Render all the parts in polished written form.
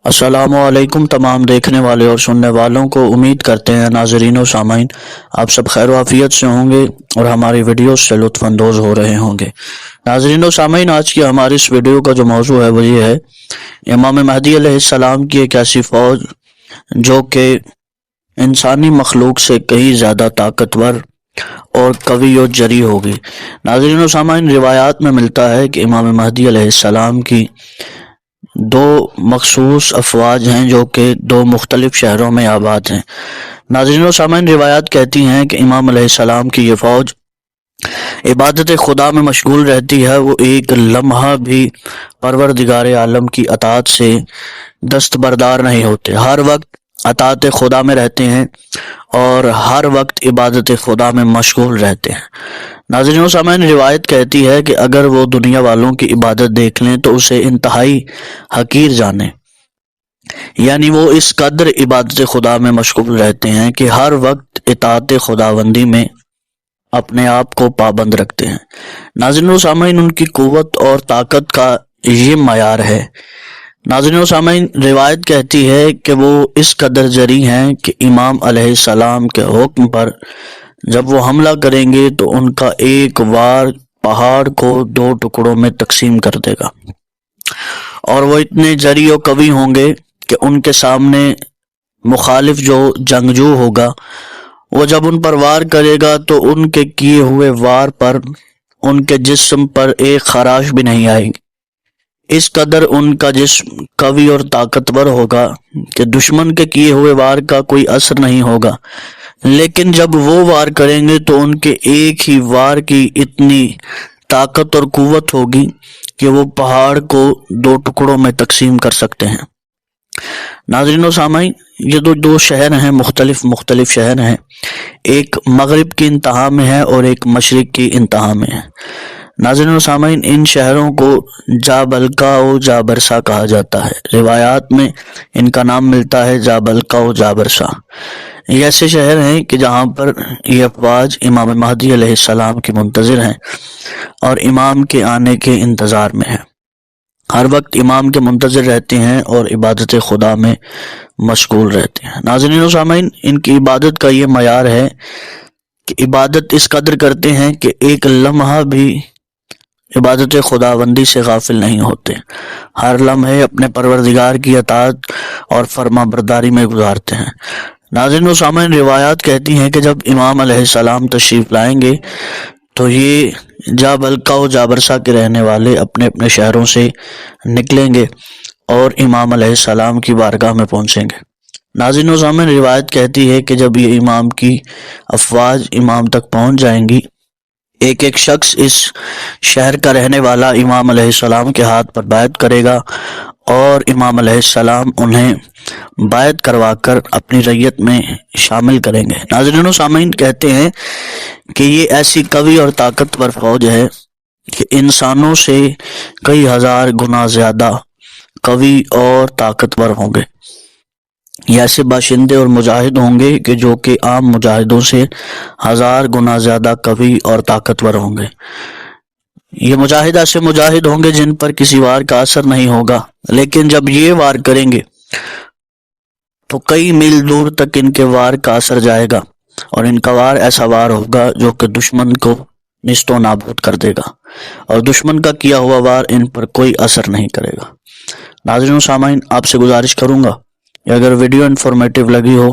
अस्सलामु अलैकुम तमाम देखने वाले और सुनने वालों को। उम्मीद करते हैं नाज़रीन व सामाइन आप सब खैर आफियत से होंगे और हमारी वीडियोस से लुत्फ़ अंदोज़ हो रहे होंगे। नाज़रीन व सामाइन, आज की हमारी इस वीडियो का जो मौजू है वो ये है, इमाम महदी अलैहिस्सलाम की एक ऐसी फ़ौज जो कि इंसानी मखलूक से कहीं ज़्यादा ताकतवर और कवी और जरी होगी। नाज़रीन व सामाइन, रिवायात में मिलता है कि इमाम महदी अलैहिस्सलाम की दो मखसूस अफवाज हैं जो कि दो मुख्तलिफ शहरों में आबाद हैं। नाज़रीन व सामाइन, रिवायात कहती हैं कि इमाम अलैहिस्सलाम की ये फ़ौज इबादत खुदा में मशगूल रहती है। वो एक लम्हा भी परवरदिगार आलम की अताअत से दस्तबरदार नहीं होते, हर वक्त अताअत खुदा में रहते हैं और हर वक्त इबादत खुदा में मशगूल रहते हैं। नाज़रीन व सामाइन, रिवायत कहती है कि अगर वो दुनिया वालों की इबादत देख लें तो उसे इंतहाई हकीर जाने, यानी वो इस कदर इबादत खुदा में मशगूल रहते हैं कि हर वक्त इताअत खुदाबंदी में अपने आप को पाबंद रखते हैं। नाज़रीन व सामाइन, उनकी कुव्वत और ताकत का ये मयार है। नाज़रीन व सामाइन, रिवायत कहती है कि वो इस कदर जरी हैं कि इमाम अलैहिस्सलाम के हुक्म पर जब वो हमला करेंगे तो उनका एक वार पहाड़ को दो टुकड़ों में तकसीम कर देगा, और वो इतने जरी और कवि होंगे कि उनके सामने मुखालिफ जो जंगजू होगा वो जब उन पर वार करेगा तो उनके किए हुए वार पर उनके जिस्म पर एक खराश भी नहीं आएगी। इस कदर उनका जिस्म कवि और ताकतवर होगा कि दुश्मन के किए हुए वार का कोई असर नहीं होगा। लेकिन जब वो वार करेंगे तो उनके एक ही वार की इतनी ताकत और कुव्वत होगी कि वो पहाड़ को दो टुकड़ों में तकसीम कर सकते हैं। नाज़रीन व सामाइन, ये दो शहर हैं, मुख्तलिफ शहर हैं। एक मगरिब की इंतहा में है और एक मशरिक की इंतहा में है। नाज़रीन व सामाइन, इन शहरों को जाबलका व जाबरसा कहा जाता है। रिवायात में इनका नाम मिलता है जाबलका व जाबरसा। ये ऐसे शहर हैं कि जहाँ पर ये अफवाज इमाम महदी अलैहिस्सलाम की मुंतज़िर हैं और इमाम के आने के इंतज़ार में हैं। हर वक्त इमाम के मुंतज़िर रहते हैं और इबादत खुदा में मशगूल रहते हैं। नाज़रीन व सामाइन, इनकी इबादत का ये मयार है कि इबादत इस कदर करते हैं कि एक लम्हा भी इबादत खुदाबंदी से गाफिल नहीं होते, हर लम्हे अपने परवरदिगार की अताअत और फर्मा बरदारी में गुजारते हैं। नाज़रीन व सामाइन, रिवायात कहती हैं कि जब इमाम अलैहिस्सलाम तशरीफ़ लाएंगे तो ये जाबलका व जाबरसा के रहने वाले अपने अपने शहरों से निकलेंगे और इमाम अलैहिस्सलाम की बारगाह में पहुंचेंगे। नाज़रीन व सामाइन, रिवायत कहती है कि जब ये इमाम की अफवाज इमाम तक पहुंच जाएंगी, एक एक शख्स इस शहर का रहने वाला इमाम अलैहिस्सलाम के हाथ पर बैत करेगा और इमाम अलैहिस्सलाम उन्हें बैत करवाकर अपनी रैयत में शामिल करेंगे। नाज़रीन व सामाइन, कहते हैं कि ये ऐसी कवि और ताकतवर फौज है कि इंसानों से कई हजार गुना ज्यादा कवि और ताकतवर होंगे। ये ऐसे बाशिंदे और मुजाहिद होंगे कि जो कि आम मुजाहिदों से हजार गुना ज्यादा कवि और ताकतवर होंगे। ये मुजाहिद ऐसे मुजाहिद होंगे जिन पर किसी वार का असर नहीं होगा, लेकिन जब ये वार करेंगे तो कई मील दूर तक इनके वार का असर जाएगा और इनका वार ऐसा वार होगा जो कि दुश्मन को निस्तो नाबूद कर देगा और दुश्मन का किया हुआ वार इन पर कोई असर नहीं करेगा। नाज़रीन व सामाइन, आपसे गुजारिश करूंगा कि अगर वीडियो इन्फॉर्मेटिव लगी हो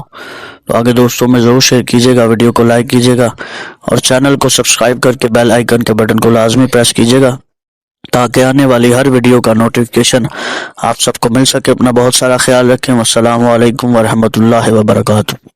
तो आगे दोस्तों में ज़रूर शेयर कीजिएगा, वीडियो को लाइक कीजिएगा और चैनल को सब्सक्राइब करके बेल आइकन के बटन को लाजमी प्रेस कीजिएगा ताकि आने वाली हर वीडियो का नोटिफिकेशन आप सबको मिल सके। अपना बहुत सारा ख्याल रखें। अस्सलामु अलैकुम व रहमतुल्लाहि व बरकातुहू।